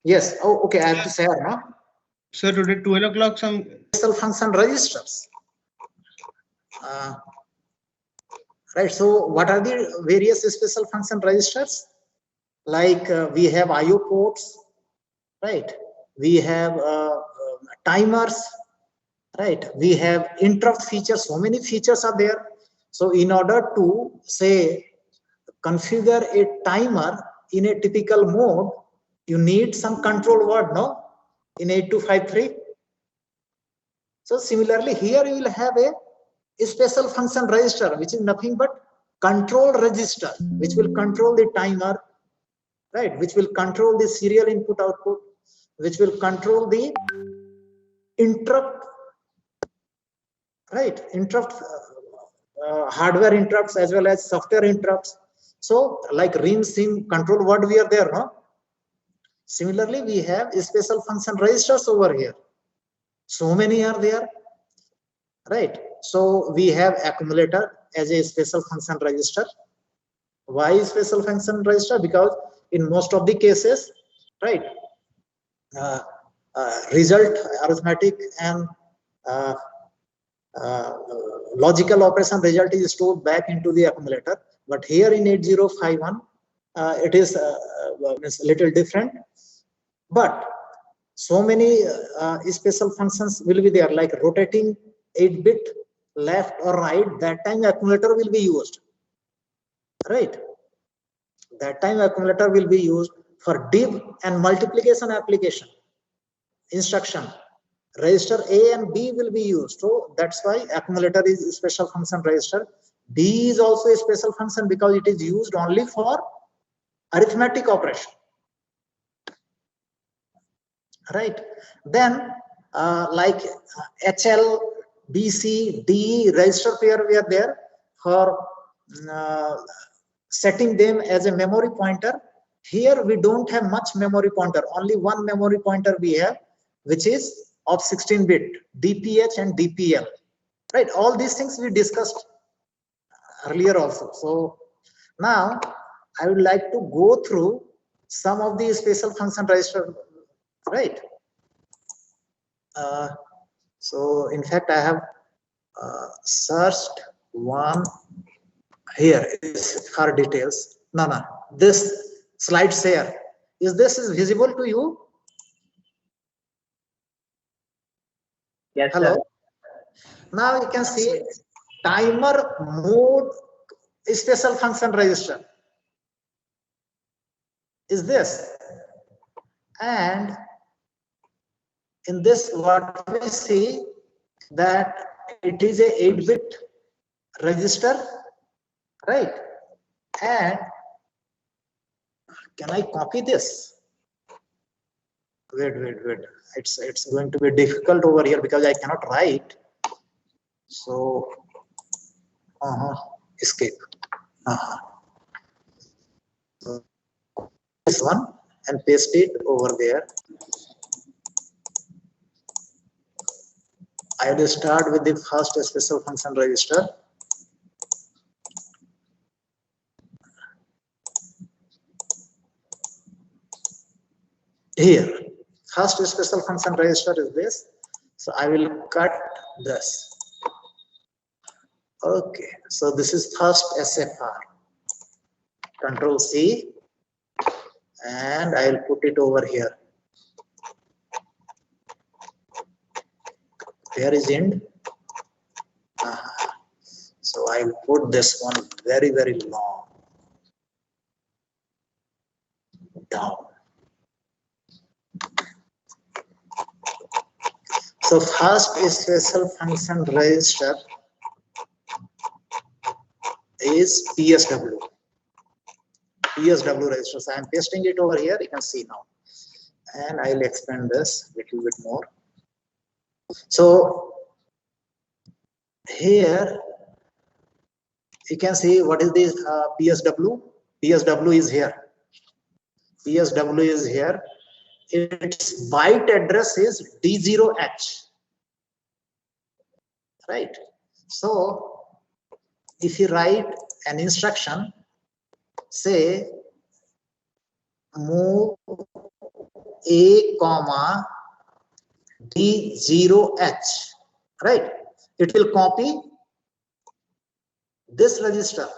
Yes. Oh, okay, I have to share now. So today 12 o'clock some Special function registers. Right. So what are the various special function registers? Like we have IO ports, right? We have timers, right? We have interrupt features. So many features are there. So in order to say configure a timer in a typical mode, you need some control word, no? In 8253. So similarly, here you will have a special function register, which is nothing but control register, which will control the timer, right? Which will control the serial input output, which will control the interrupt, right? Interrupt, hardware interrupts as well as software interrupts. So like rim sim control word we are there, no? Similarly, we have special function registers over here. So many are there, right? So we have accumulator as a special function register. Why special function register? Because in most of the cases, right, result arithmetic and uh, uh, logical operation result is stored back into the accumulator. But here in 8051, it is a little different. But so many special functions will be there, like rotating 8-bit left or right. That time accumulator will be used, right? That time accumulator will be used for div and multiplication application instruction. Register A and B will be used. So that's why accumulator is a special function register. B is also a special function because it is used only for arithmetic operation, right? Then like HL, BC, DE register pair we are there for setting them as a memory pointer. Here we don't have much memory pointer, only one memory pointer we have, which is of 16-bit, DPH and DPL, right? All these things we discussed earlier also. So now I would like to go through some of the special function register, right? So in fact, I have searched one here is for details. No, this slide share is visible to you? Yes, hello sir. Now you can see timer mode special function register is this, and in this what we see that it is a 8-bit register, right? And can I copy this? Wait. It's going to be difficult over here because I cannot write. So escape. So this one and paste it over there. I will start with the first special function register. Here, first special function register is this. So I will cut this. Okay, so this is first SFR. Control C, and I will put it over here. Where is end? So I will put this one very long down. So first special function register is PSW. PSW register. So I am pasting it over here. You can see now, and I will expand this a little bit more. So here you can see what is this PSW. PSW is here. PSW is here. Its byte address is D0H, right? So if you write an instruction, say move A comma D0H, right? It will copy this register,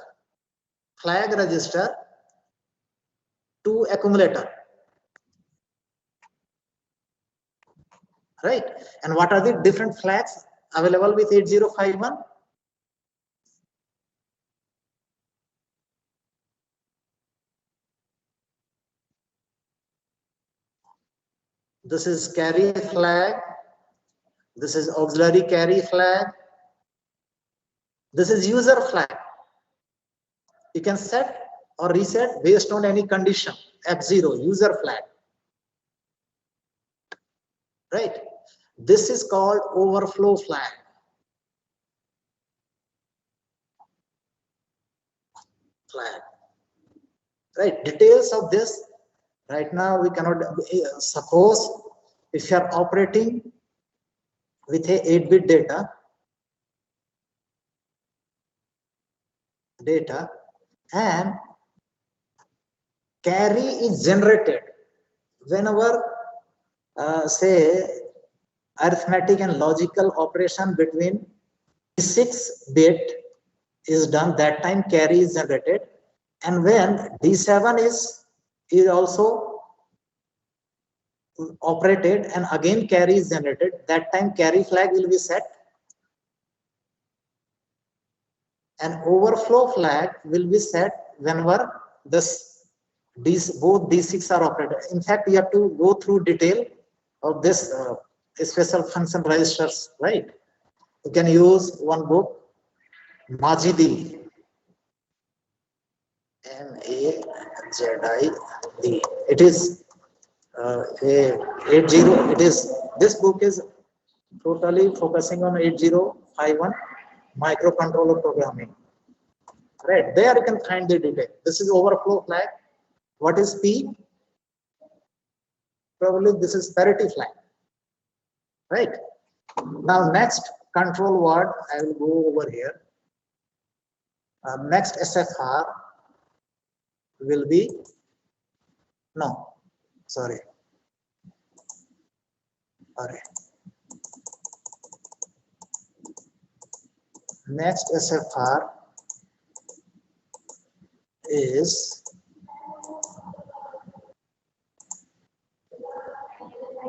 flag register, to accumulator, right? And what are the different flags available with 8051? This is carry flag, this is auxiliary carry flag, this is user flag. You can set or reset based on any condition. F0, user flag, right? This is called overflow flag. Right? Details of this right now we cannot. Suppose if you are operating with a 8-bit data and carry is generated whenever say arithmetic and logical operation between 6-bit is done, that time carry is generated, and when D7 is also operated and again carry is generated, that time carry flag will be set and overflow flag will be set whenever both D6 are operated. In fact, you have to go through detail of this special function registers, right? You can use one book, Majidi, M-A-Z-I-D. It is a 80. It is, this book is totally focusing on 8051 microcontroller programming. Right there you can find the detail. This is overflow flag. What is P? Probably this is parity flag. Right. Now next control word I will go over here. Next SFR will be next SFR is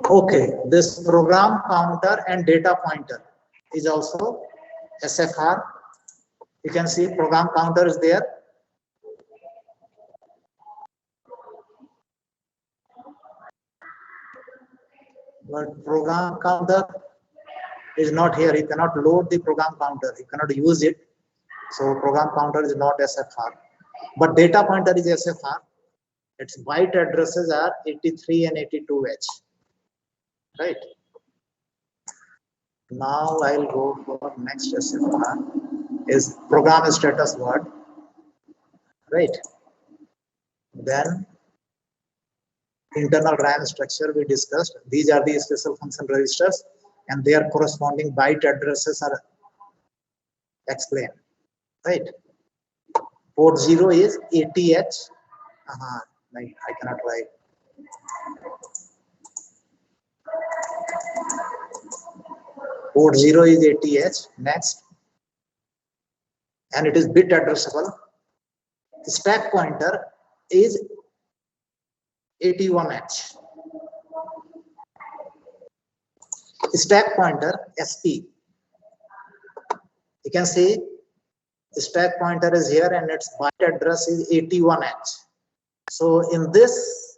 okay. This program counter and data pointer is also SFR. You can see program counter is there. But program counter is not here. You cannot load the program counter. You cannot use it. So program counter is not SFR. But data pointer is SFR. Its byte addresses are 83 and 82H. Right. Now I'll go for next SFR is program status word. Right. Then internal RAM structure we discussed. These are the special function registers and their corresponding byte addresses are explained. Right. Port 0 is 80H. I cannot write. Port 0 is 80H. Next. And it is bit addressable. Stack pointer is 81H. Stack pointer SP. You can see stack pointer is here and its byte address is 81H. So in this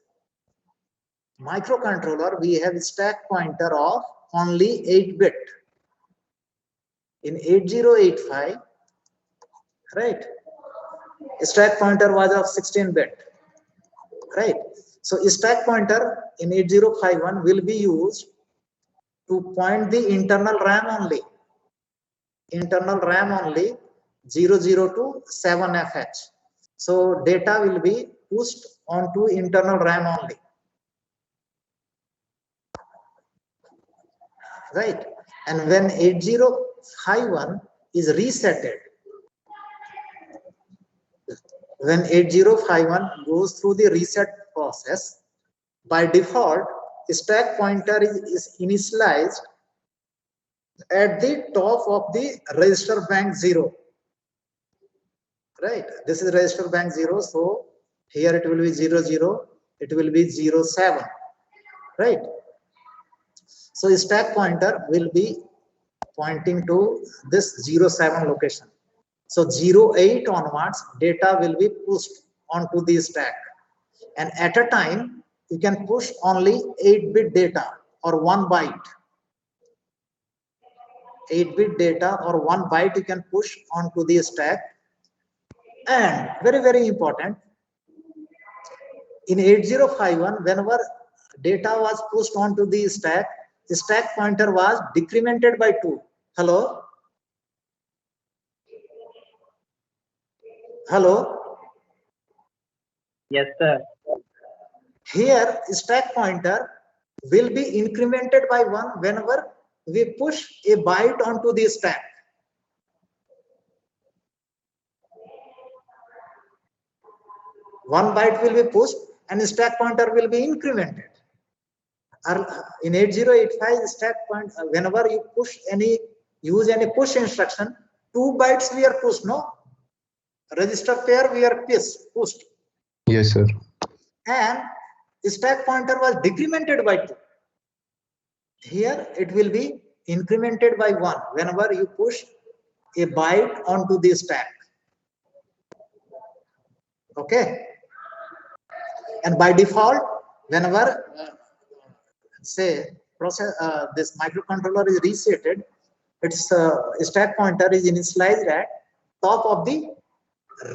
microcontroller we have stack pointer of only 8-bit. In 8085, right, stack pointer was of 16-bit, right? So stack pointer in 8051 will be used to point the internal RAM only. Internal RAM only 00 to 7FH. So data will be pushed onto internal RAM only. Right. And when 8051 is resetted, when 8051 goes through the reset process, by default stack pointer is initialized at the top of the register bank 0. Right, this is register bank 0, so here it will be 00, it will be 07. Right, so stack pointer will be pointing to this 07 location. So 08 onwards data will be pushed onto the stack, and at a time you can push only 8-bit data or 1 byte. 8-bit data or 1 byte you can push onto the stack. And very important, in 8051 whenever data was pushed onto the stack pointer was decremented by 2. Hello, Yes, sir. here stack pointer will be incremented by 1 whenever we push a byte onto the stack. One byte will be pushed and stack pointer will be incremented. In 8085 stack point, whenever you use any push instruction, 2 bytes we are pushed, no? Register pair we are pushed. Yes, sir. And stack pointer was decremented by 2. Here it will be incremented by 1 whenever you push a byte onto the stack. Okay, and by default whenever say process this microcontroller is resetted, its stack pointer is initialized at top of the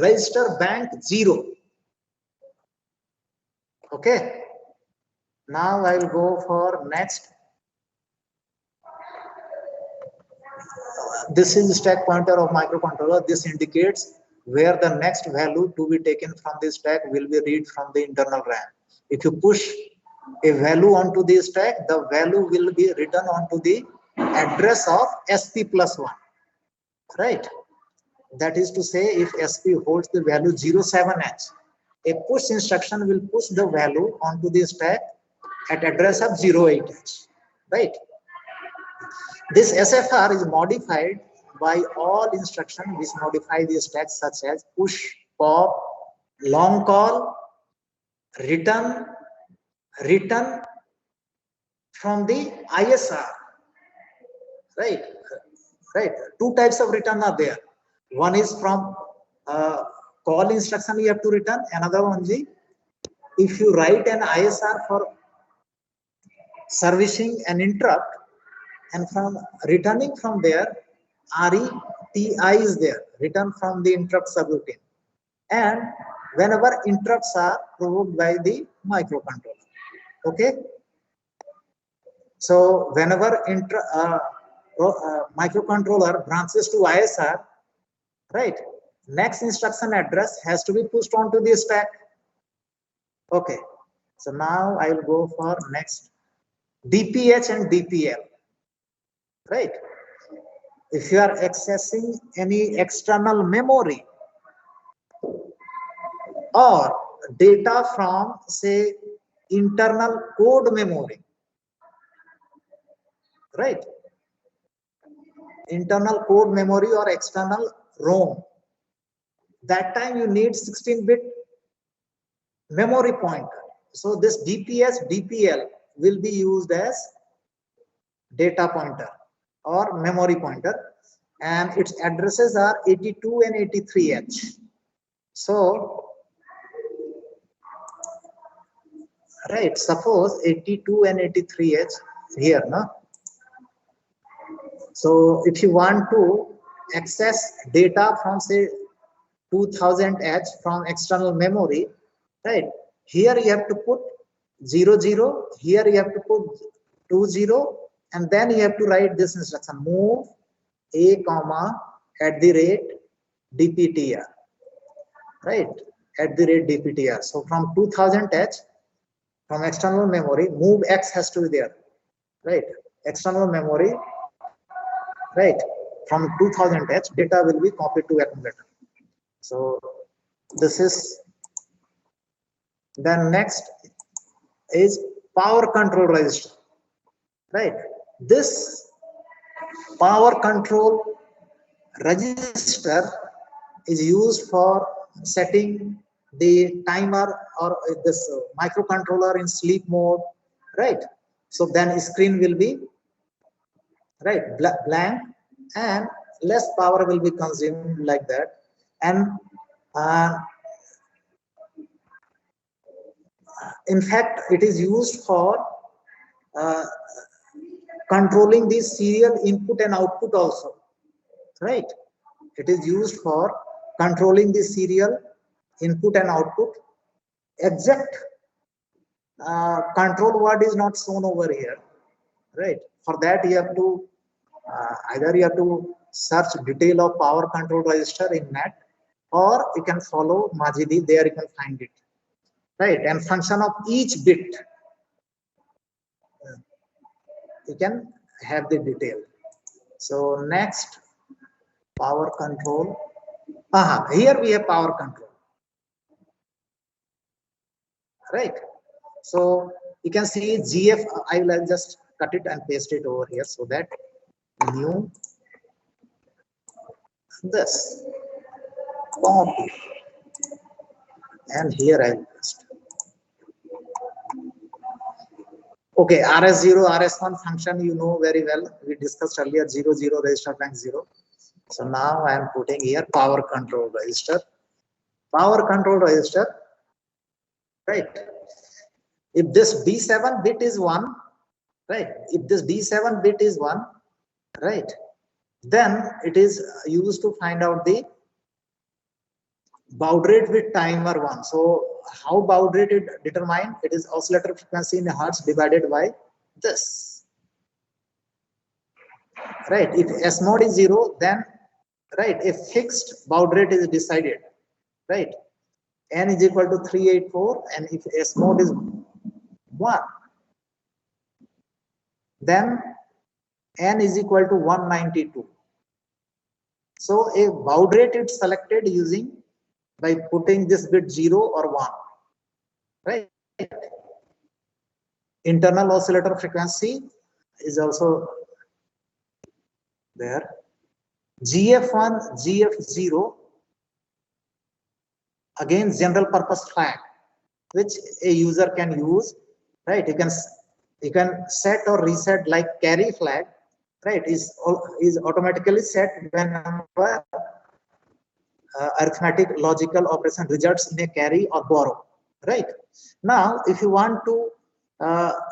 register bank 0. Okay, now I will go for next. This is stack pointer of microcontroller. This indicates where the next value to be taken from the stack will be read from the internal RAM. If you push a value onto the stack, the value will be written onto the address of SP plus 1. Right, that is to say, if SP holds the value 07H, a push instruction will push the value onto the stack at address of 08H. Right, this SFR is modified by all instructions which modify the stack, such as push, pop, long call, return from the ISR. Right, 2 types of return are there. One is from call instruction you have to return. Another one is if you write an ISR for servicing an interrupt, and from returning from there, RETI is there, return from the interrupt subroutine, and whenever interrupts are provoked by the microcontroller. Okay, so whenever microcontroller branches to ISR, right, next instruction address has to be pushed onto the stack. Okay, so now I will go for next, DPH and DPL. Right, if you are accessing any external memory or data from, say, internal code memory, right, internal code memory or external ROM, that time you need 16-bit memory pointer. So this DPH, DPL will be used as data pointer or memory pointer, and its addresses are 82 and 83H. So, right, suppose 82 and 83H here, no? So if you want to access data from, say, 2000H from external memory, right, here you have to put 00, here you have to put 20, and then you have to write this instruction, move a comma @DPTR, right, @DPTR. So from 2000H from external memory, move X has to be there, right, external memory, right, from 2000H data will be copied to accumulator. So this is, then next is power control register, right? This power control register is used for setting the timer or this microcontroller in sleep mode, right? So then screen will be right blank and less power will be consumed like that. And in fact it is used for uh, controlling the serial input and output also, right? It is used for controlling the serial input and output. Exact control word is not shown over here, right? For that you have to either you have to search detail of power control register in net, or you can follow Majidi, there you can find it, right? And function of each bit you can have the detail. So next, power control. Here we have power control, right? So you can see GF. I will just cut it and paste it over here so that new this copy, and here I will paste. Okay, RS0, RS1 function you know very well. We discussed earlier 0, 0 register bank 0. So now I am putting here power control register. Power control register, right? If this D7 bit is 1, right? If this D7 bit is 1, right? Then it is used to find out the baud rate with timer 1. So how baud rate is determined? It is oscillator frequency in hertz divided by this, right? If S mod is 0, then right, a fixed baud rate is decided, right? N is equal to 384, and if S mod is 1, then N is equal to 192. So a baud rate is selected using by putting this bit 0 or 1, right? Internal oscillator frequency is also there. GF1, GF0, again general purpose flag, which a user can use, right? You can set or reset like carry flag, right? Is automatically set whenever arithmetic logical operation results in a carry or borrow, right? Now if you want to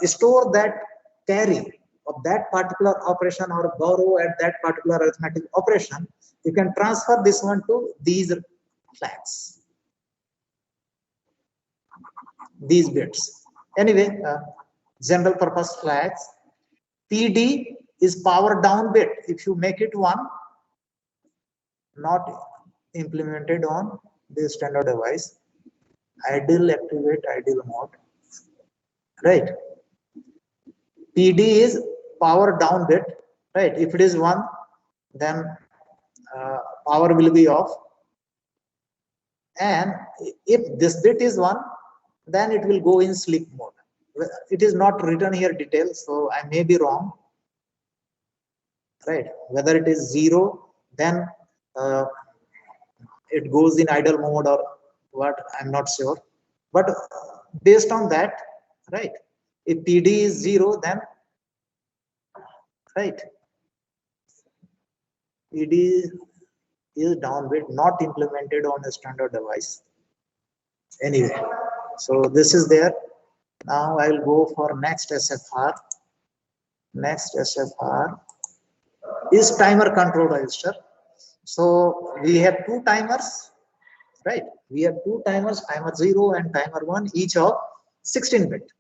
store that carry of that particular operation or borrow at that particular arithmetic operation, you can transfer this one to these flags, these bits. Anyway, general purpose flags. PD is power down bit. If you make it 1, not implemented on the standard device. Idle, activate idle mode, right? PD is power down bit, right? If it is 1, then power will be off, and if this bit is 1, then it will go in sleep mode. It is not written here details, so I may be wrong, right? Whether it is 0, then it goes in idle mode or what, I'm not sure, but based on that, right, if PD is 0, then right, PD is down bit, not implemented on a standard device. Anyway, so this is there. Now I will go for next SFR. Next SFR is timer control register. So we have 2 timers, right? We have 2 timers, timer 0 and timer 1, each of 16 bit,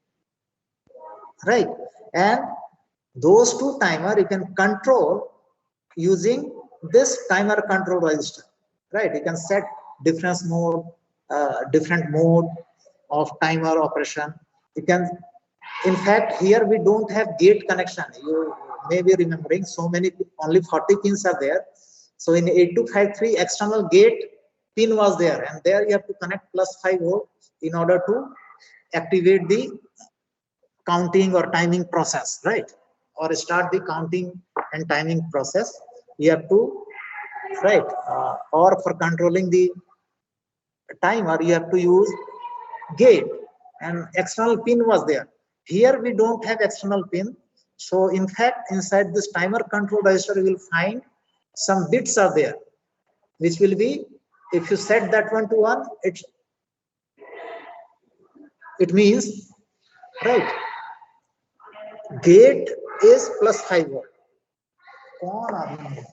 right? And those 2 timer you can control using this timer control register, right? You can set different mode of timer operation. You can, in fact, here we don't have gate connection. You may be remembering, so many, only 40 pins are there. So in 8253 external gate pin was there, and there you have to connect +5 volt in order to activate the counting or timing process, right? Or start the counting and timing process. You have to, right? Or for controlling the timer, you have to use gate, and external pin was there. Here we don't have external pin. So in fact, inside this timer control register, you will find some bits are there, which will be, if you set that one to 1, it means, right, gate is plus 5 volt. कौन आदमी है?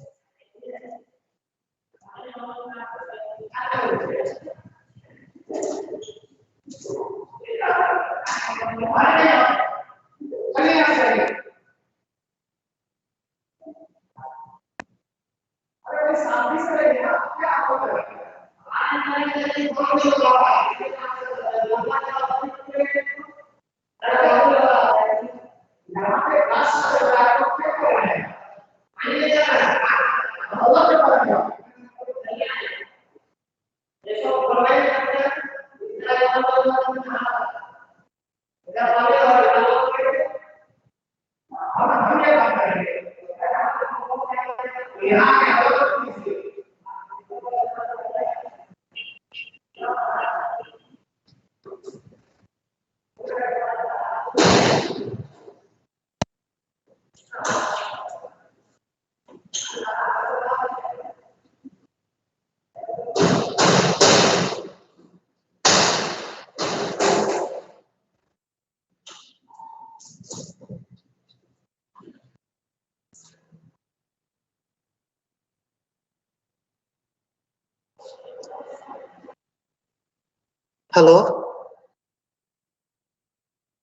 Hello?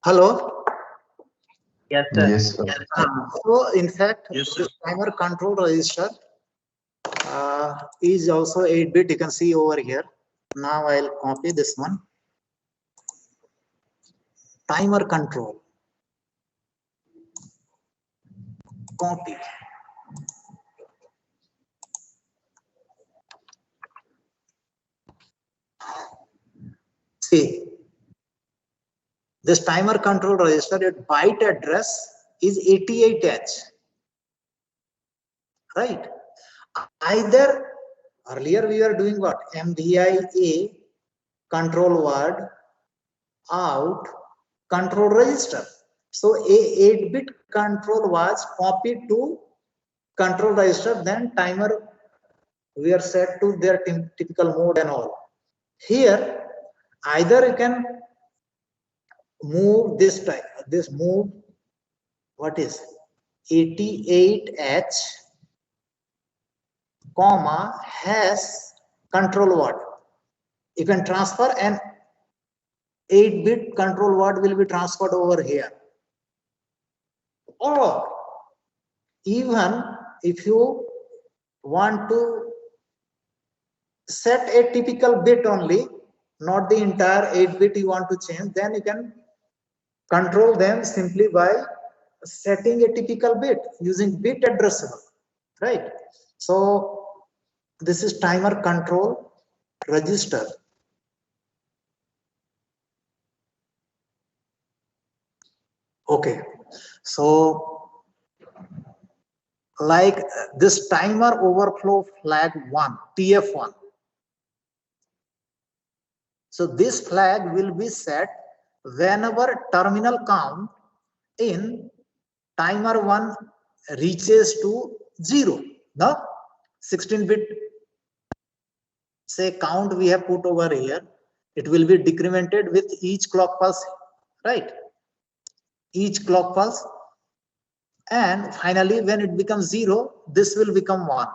Hello? Yes, sir. Yes, sir. So in fact, Yes, sir. this timer control register is also 8-bit. You can see over here. Now I'll copy this one. Timer control. Copy. See, this timer control register, its byte address is 88H, right? Either earlier we were doing what? MDIA control word out control register. So a 8-bit control was copied to control register, then timer we are set to their typical mode and all. Here either you can move this type, this move, what is 88H comma has control word. You can transfer an 8-bit control word will be transferred over here. Or even if you want to set a typical bit only, not the entire 8-bit you want to change, then you can control them simply by setting a typical bit using bit addressable, right? So this is timer control register. Okay, so like this timer overflow flag 1, TF1. So this flag will be set whenever terminal count in timer 1 reaches to 0. No, 16-bit say count we have put over here. It will be decremented with each clock pulse, right? Each clock pulse, and finally when it becomes 0, this will become 1.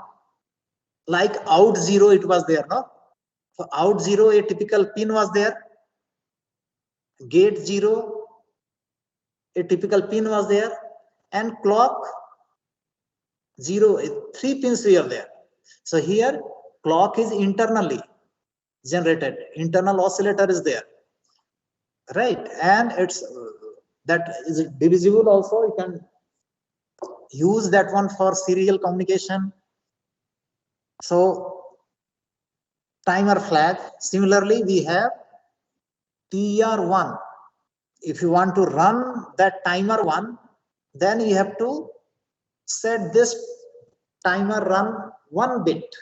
Like out 0 it was there, no? So out 0 a typical pin was there, gate 0 a typical pin was there, and clock 0 3 pins were there. So here clock is internally generated, internal oscillator is there, right? And it's that is divisible also. You can use that one for serial communication. So timer flag, similarly we have TR1 if you want to run that timer 1, then you have to set this timer run 1 bit.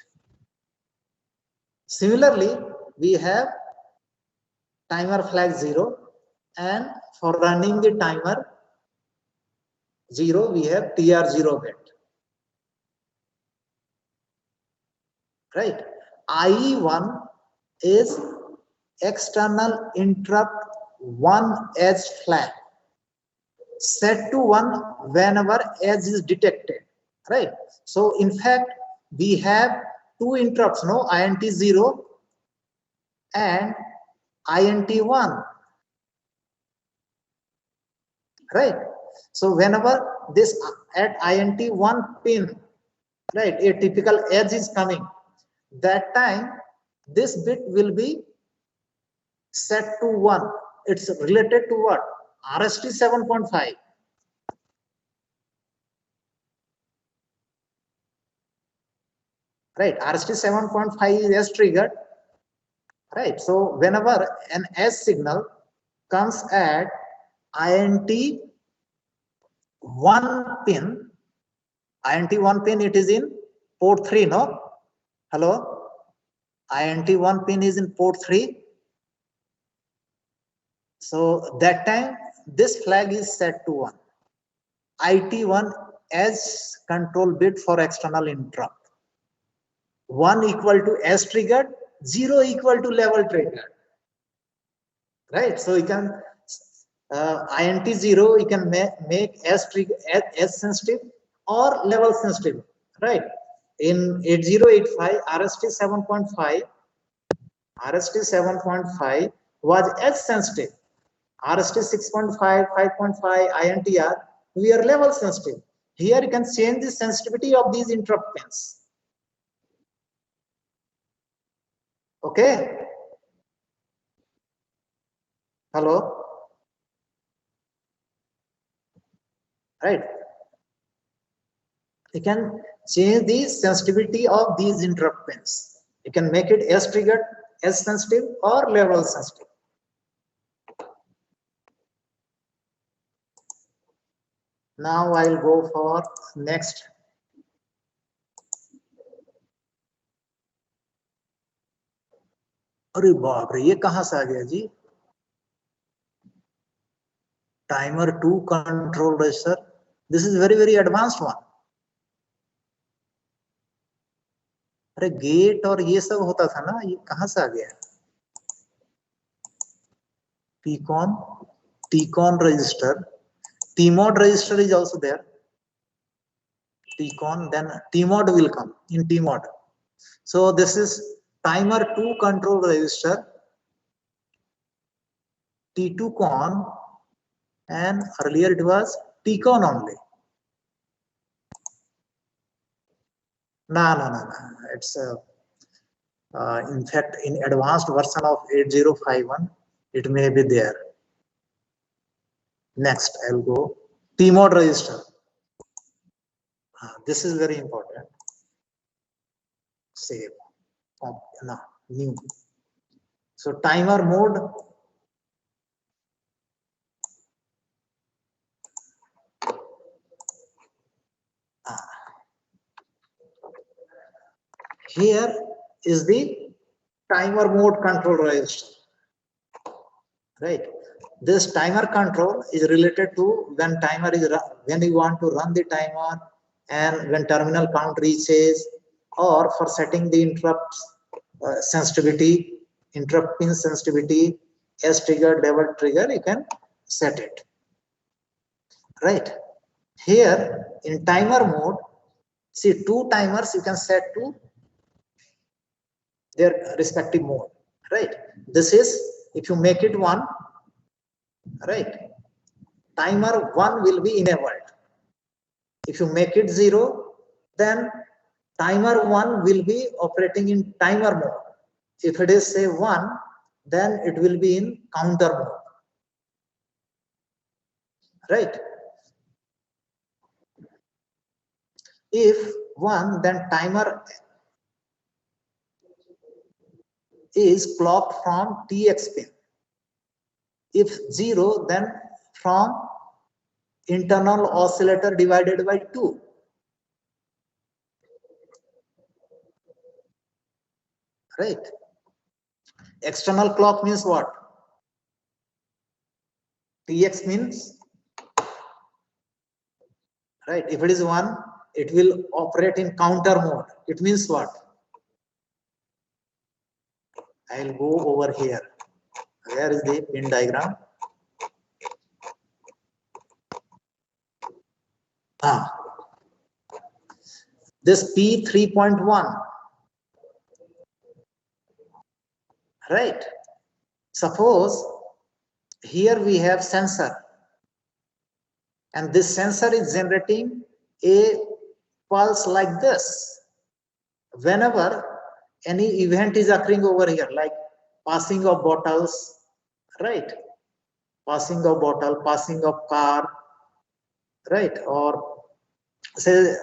Similarly, we have timer flag 0, and for running the timer 0, we have TR0 bit. Right? IE1 is external interrupt 1 edge flag, set to 1 whenever edge is detected. Right? So in fact, we have two interrupts, no, INT0 and INT1. Right? So whenever this at INT1 pin, right, a typical edge is coming, that time this bit will be set to 1. It's related to what? RST 7.5. Right, RST 7.5 is edge triggered. Right, so whenever an edge signal comes at INT1 pin, INT1 pin, it is in port 3, no? Hello? INT1 pin is in port 3. So that time this flag is set to 1. IT1 as control bit for external interrupt. 1 equal to S triggered, 0 equal to level triggered. Right? So you can INT0, you can make S trigger S sensitive or level sensitive. Right? In 8085 RST 7.5 was edge sensitive. RST 6.5, 5.5, INTR, we are level sensitive. Here you can change the sensitivity of these interrupt pins. Okay? Hello? Right? You can change the sensitivity of these interrupt pins. You can make it S triggered, S sensitive, or level sensitive. Now I'll go for next. अरे बाप रे, ये कहां से आ गया जी? Timer 2 control register. This is very advanced one. अरे gate और ये सब होता था ना, ये कहां से आ गया? TCON register. TMOD register is also there. TCON, then TMOD will come in TMOD. So this is timer 2 control register, T2CON, and earlier it was TCON only. No. It's in fact in advanced version of 8051 it may be there. Next I'll go TMOD register. This is very important. Save. No, new. So timer mode. Here is the timer mode control register. Right. This timer control is related to when timer is when you want to run the timer and when terminal count reaches, or for setting the interrupt sensitivity, interrupt pin sensitivity, S trigger, level trigger, you can set it. Right. Here in timer mode, see two timers you can set to their respective mode. Right. This is if you make it 1. Right, timer 1 will be enabled. If you make it 0, then timer 1 will be operating in timer mode. If it is say 1, then it will be in counter mode. Right. If 1, then timer is clocked from TX pin. If 0, then from internal oscillator divided by 2. Right? External clock means what? Tx means, right? If it is 1, it will operate in counter mode. It means what? I'll go over here. Where is the pin diagram? This P 3.1, right? Suppose here we have sensor, and this sensor is generating a pulse like this. Whenever any event is occurring over here, like passing of bottles, right? Passing of bottle, passing of car, right? Or say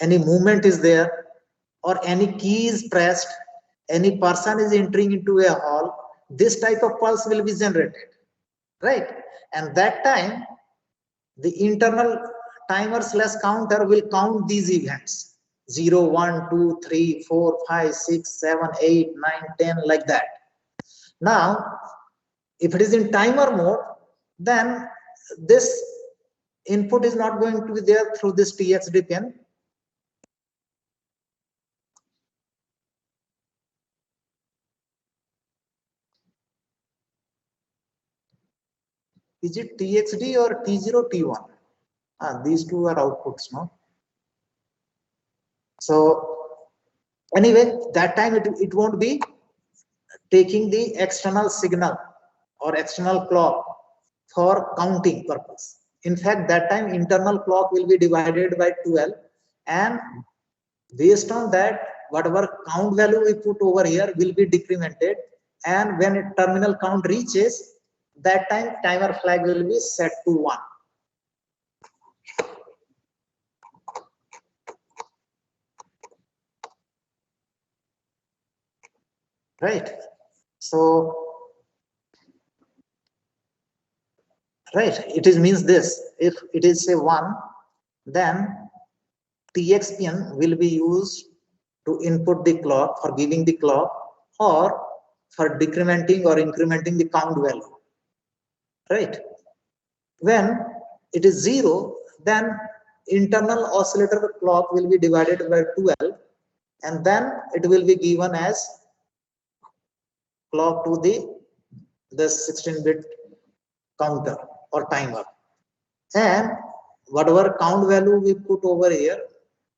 any movement is there, or any key is pressed, any person is entering into a hall, this type of pulse will be generated, right? And that time the internal timer / counter will count these events: 0, 1, 2, 3, 4, 5, 6, 7, 8, 9, 10, like that. Now if it is in timer mode, then this input is not going to be there through this TXD pin. Is it TXD or T0, T1? These two are outputs, no? So anyway, that time it won't be taking the external signal or external clock for counting purpose. In fact, that time internal clock will be divided by 12, and based on that, whatever count value we put over here will be decremented, and when a terminal count reaches, that time timer flag will be set to 1. Right? So right, it is means this: if it is say 1, then TX pin will be used to input the clock for giving the clock, or for decrementing or incrementing the count value, right? When it is 0, then internal oscillator clock will be divided by 12, and then it will be given as clock to the 16-bit counter or timer, and whatever count value we put over here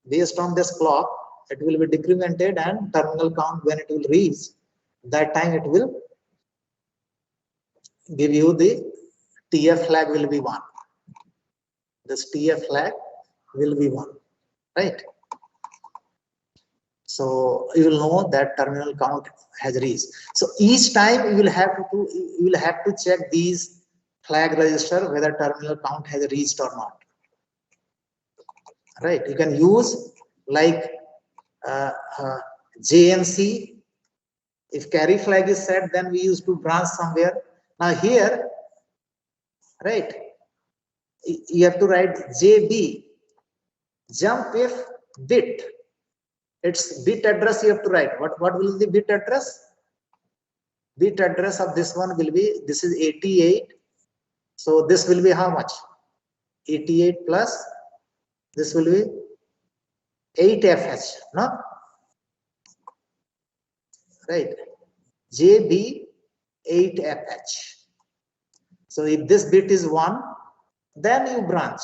based on this clock, it will be decremented, and terminal count, when it will reach that time, it will give you the TF flag will be 1. This TF flag will be 1, right? So you will know that terminal count has reached. So each time you will have to check these flag register whether terminal count has reached or not, right? You can use like JNC. If carry flag is set, then we used to branch somewhere. Now here, right, you have to write JB, jump if bit. Its bit address you have to write. What will the bit address? Bit address of this one will be, this is 88. So this will be how much? 88 plus, this will be 8FH, no? Right, JB 8FH. So if this bit is 1, then you branch.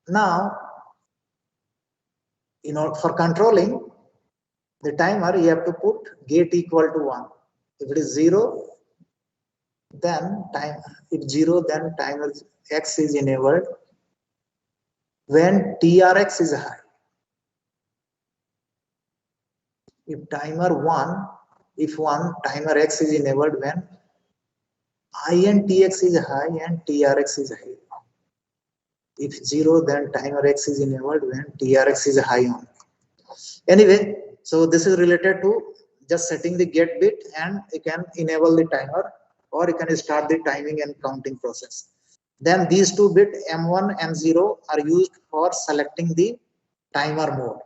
Now, for controlling the timer, you have to put gate equal to 1. If it is 0, then then timer X is enabled when TRX is high. If timer 1, timer X is enabled when INTX is high and TRX is high. If 0, then timer X is enabled when TRX is high on. Anyway, so this is related to just setting the get bit, and you can enable the timer, or you can start the timing and counting process. Then these two bit M1 and 0 are used for selecting the timer mode.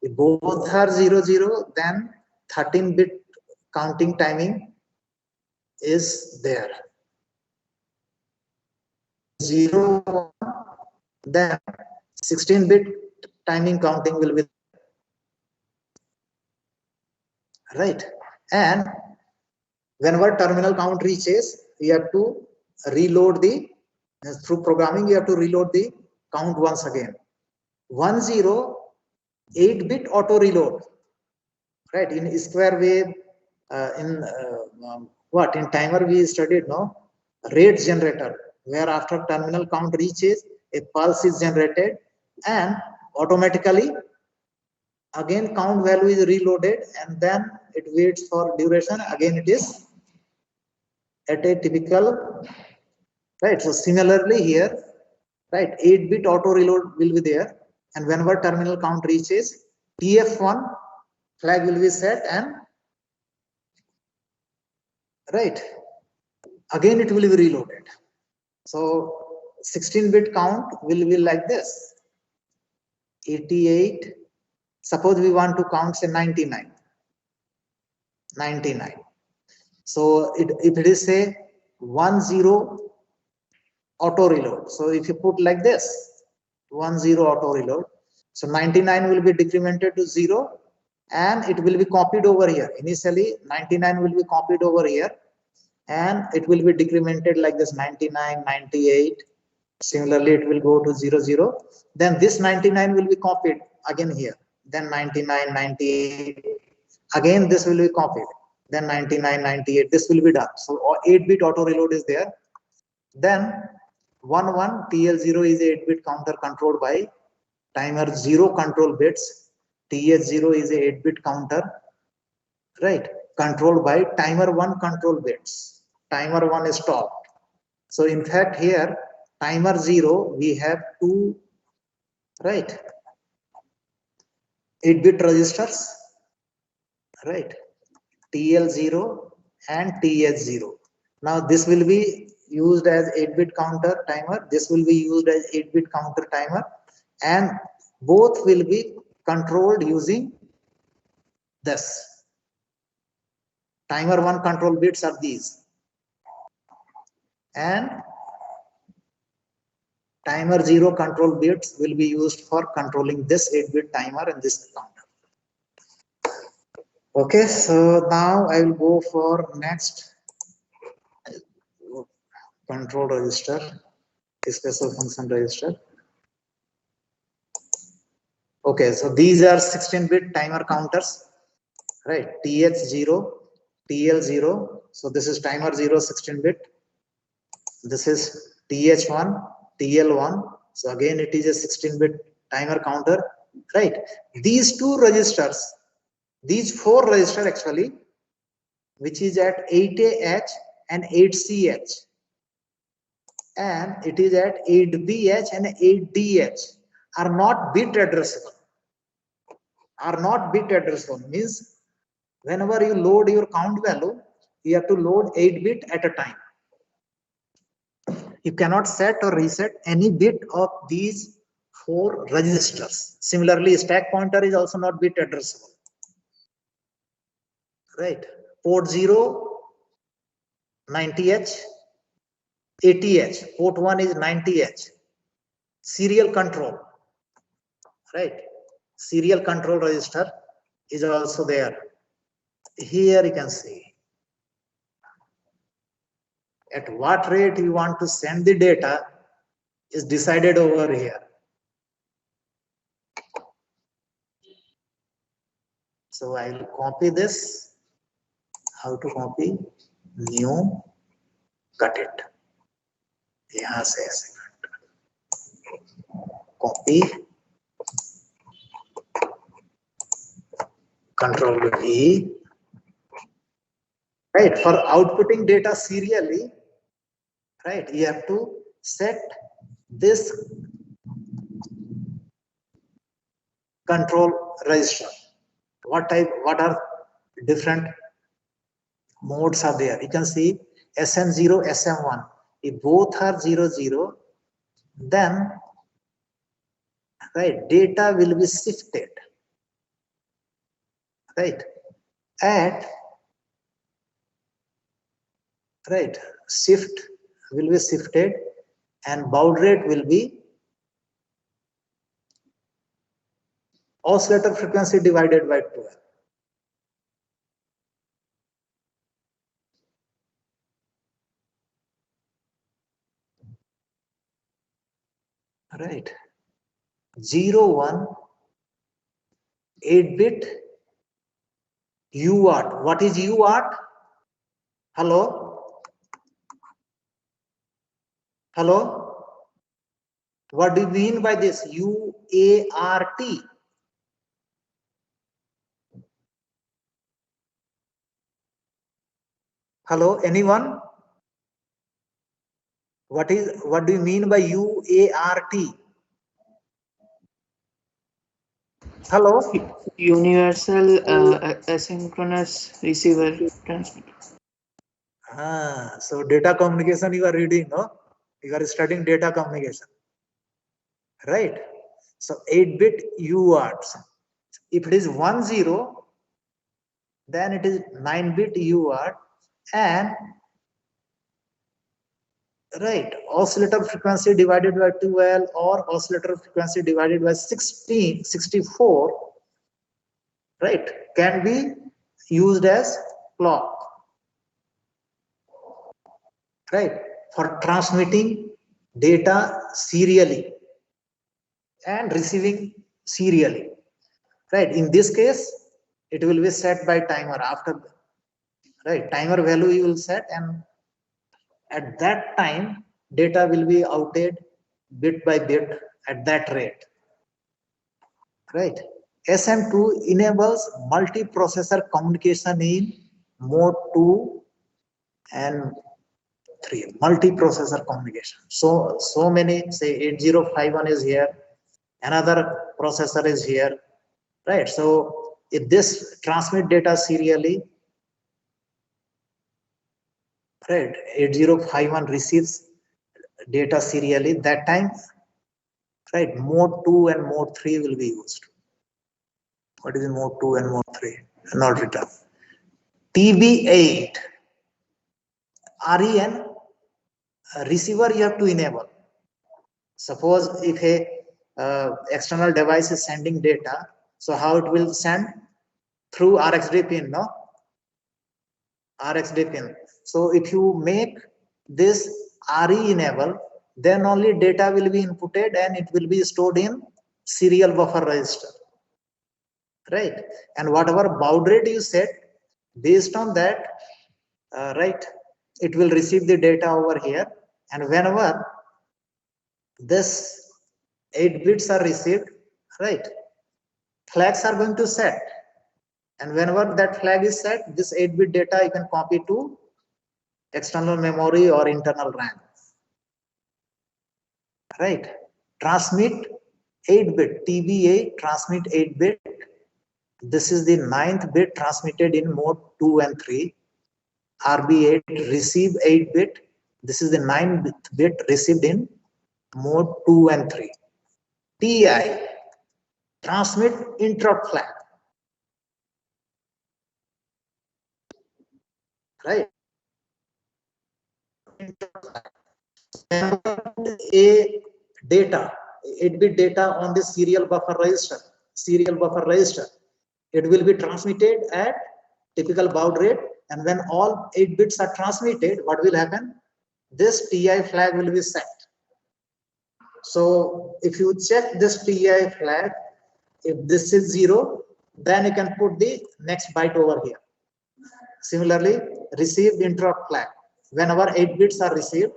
If both are 00, then 13-bit counting timing is there. 0, then 16-bit timing counting will be right. And whenever terminal count reaches, we have to reload the through programming. You have to reload the count once again. 10, 8-bit auto reload, right? In square wave, in timer we studied, no, rate generator, where after terminal count reaches, a pulse is generated and automatically again count value is reloaded, and then it waits for duration. Again it is at a typical, right? So similarly here, right, 8-bit auto reload will be there, and whenever terminal count reaches, TF1 flag will be set, and right, again it will be reloaded. So 16-bit count will be like this: 88. Suppose we want to count say 99. So if it is say 10 auto reload, so if you put like this 10 auto reload, so 99 will be decremented to 0, and it will be copied over here. Initially 99 will be copied over here, and it will be decremented like this: 99, 98. Similarly it will go to 00. Then this 99 will be copied again here, then 99, 98, again this will be copied, then 99, 98. This will be done. So 8-bit auto reload is there. Then 11 TL0 is a 8-bit counter controlled by timer 0 control bits. TH0 is a 8-bit counter, right, controlled by timer 1 control bits. Timer 1 is stopped. So in fact here timer 0 we have two, right, 8-bit registers, right, TL0 and TH0. Now this will be used as 8-bit counter timer, this will be used as 8-bit counter timer, and both will be controlled using this. Timer 1 control bits are these, and timer 0 control bits will be used for controlling this 8-bit timer and this counter. Okay, so now I will go for next control register, special function register. Okay, so these are 16-bit timer counters, right? TH0, TL0. So this is timer 0, 16-bit. This is TH1, TL1. So again it is a 16-bit timer counter, right? These two registers, these four registers actually, which is at 8AH and 8CH, and it is at 8BH and 8DH, are not bit addressable. Are not bit addressable means whenever you load your count value, you have to load 8 bit at a time. You cannot set or reset any bit of these four registers. Similarly, stack pointer is also not bit addressable, right? Port 0, 90H, 80H, port 1 is 90H. Serial control, right? Serial control register is also there. Here you can see at what rate you want to send the data is decided over here. So I will copy this. How to copy? New, cut it. यहाँ से ऐसे copy, Control V. Right, for outputting data serially, right, you have to set this control register. What are different modes are there? You can see SM0, SM1. If both are 00, then right, data will be shifted, right, at right, shift will be shifted and baud rate will be oscillator frequency divided by 12. Right, 01 8-bit UART. What is UART? Hello? Hello? What do you mean by this? UART. Hello, anyone? What do you mean by UART? Hello? Universal asynchronous receiver transmitter. So data communication you are reading, no? You are studying data communication, right? So 8-bit UART. If it is 10, then it is 9-bit UART, and right, oscillator frequency divided by 12 or oscillator frequency divided by 64, right, can be used as clock, right, for transmitting data serially and receiving serially, right. In this case, it will be set by timer. After, right, timer value you will set, and at that time data will be outed bit by bit at that rate, right. SM2 enables multiprocessor communication in mode 2 and 3, multiprocessor communication. So many, say 8051 is here, another processor is here, right. So if this transmit data serially, right, 8051 receives data serially, that time, right, mode 2 and mode 3 will be used. What is mode 2 and mode 3? Not written. TB8 REN receiver you have to enable. Suppose if a external device is sending data, so how it will send? Through RxD pin, no? RxD pin. So if you make this RE enable, then only data will be inputted and it will be stored in serial buffer register, right? And whatever baud rate you set, based on that, right, it will receive the data over here, and whenever this 8 bits are received, right, flags are going to set, and whenever that flag is set, this 8-bit data you can copy to external memory or internal RAM, right. Transmit 8-bit, TB8 transmit 8-bit. This is the 9th bit transmitted in mode 2 and 3. RB8 receive 8-bit. This is the 9th bit received in mode 2 and 3. TI transmit interrupt flag, right. A data, 8-bit data on the serial buffer register, it will be transmitted at typical baud rate, and when all 8 bits are transmitted, what will happen? This TI flag will be set. So if you check this TI flag, if this is 0, then you can put the next byte over here. Similarly, received interrupt flag, whenever 8 bits are received,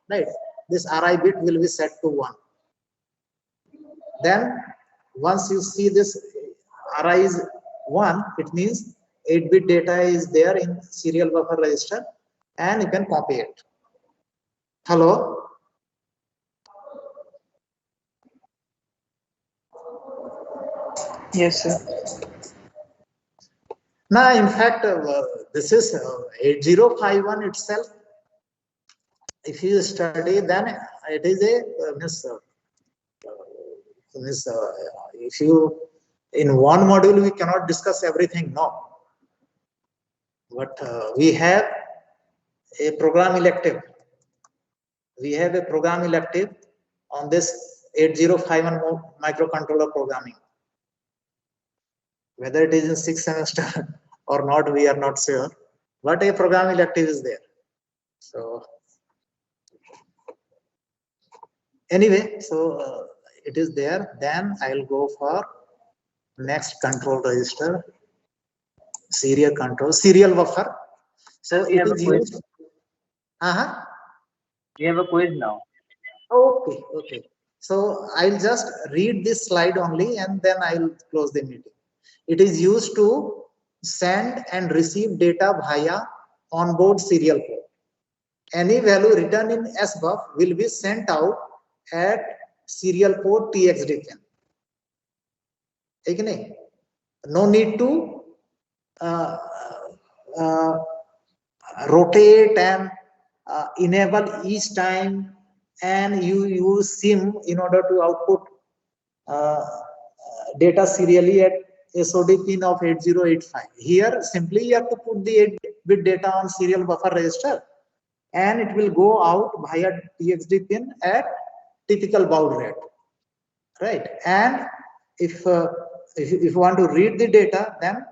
right, this RI bit will be set to 1. Then once you see this RI is 1, it means 8-bit data is there in serial buffer register, and you can copy it. Hello? Yes, sir. Now, in fact, this is 8051 itself. If you study, then it is a if you in one module we cannot discuss everything. No, but we have a program elective. We have a program elective on this 8051 microcontroller programming. Whether it is in 6th semester or not, we are not sure. But a program elective is there. So anyway, so it is there. Then I'll go for next control register, serial control, serial buffer. So Sir, we it have a is quiz. used. Uh-huh. We have a quiz now. Okay, okay. So I'll just read this slide only and then I'll close the meeting. It is used to send and receive data via onboard serial port. Any value written in SBUF will be sent out at serial port TXD pin. No need to rotate and enable each time, and you use SIM in order to output data serially at SOD pin of 8085. Here, simply you have to put the 8-bit data on serial buffer register, and it will go out via TXD pin at typical baud rate, right? And if you want to read the data, then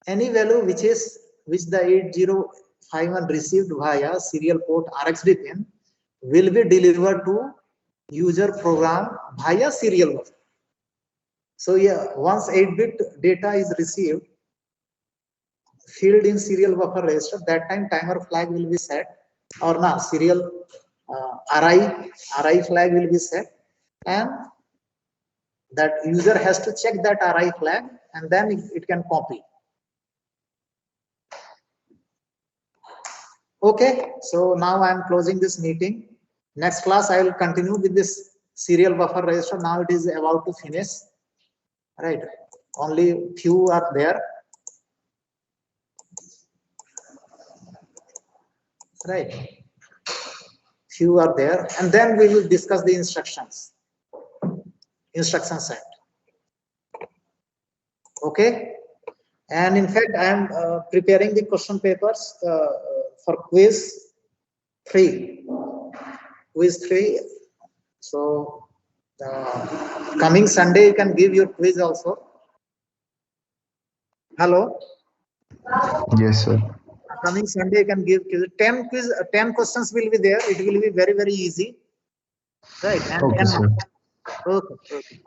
any value which the 8051 received via serial port RxD pin will be delivered to user program via serial buffer. So yeah, once 8-bit data is received, filled in serial buffer register, that time timer flag will be set, or not serial RI flag will be set, and that user has to check that RI flag, and then it can copy. Okay, so now I am closing this meeting. Next class I will continue with this serial buffer register. Now it is about to finish, right? Only few are there, right? Few are there, and then we will discuss the instruction set. Okay, and in fact I am preparing the question papers for quiz 3. So coming Sunday you can give your quiz also. Hello. Yes, sir. Coming Sunday you can give 10 questions will be there. It will be very, very easy, right? And Okay, sir. Okay.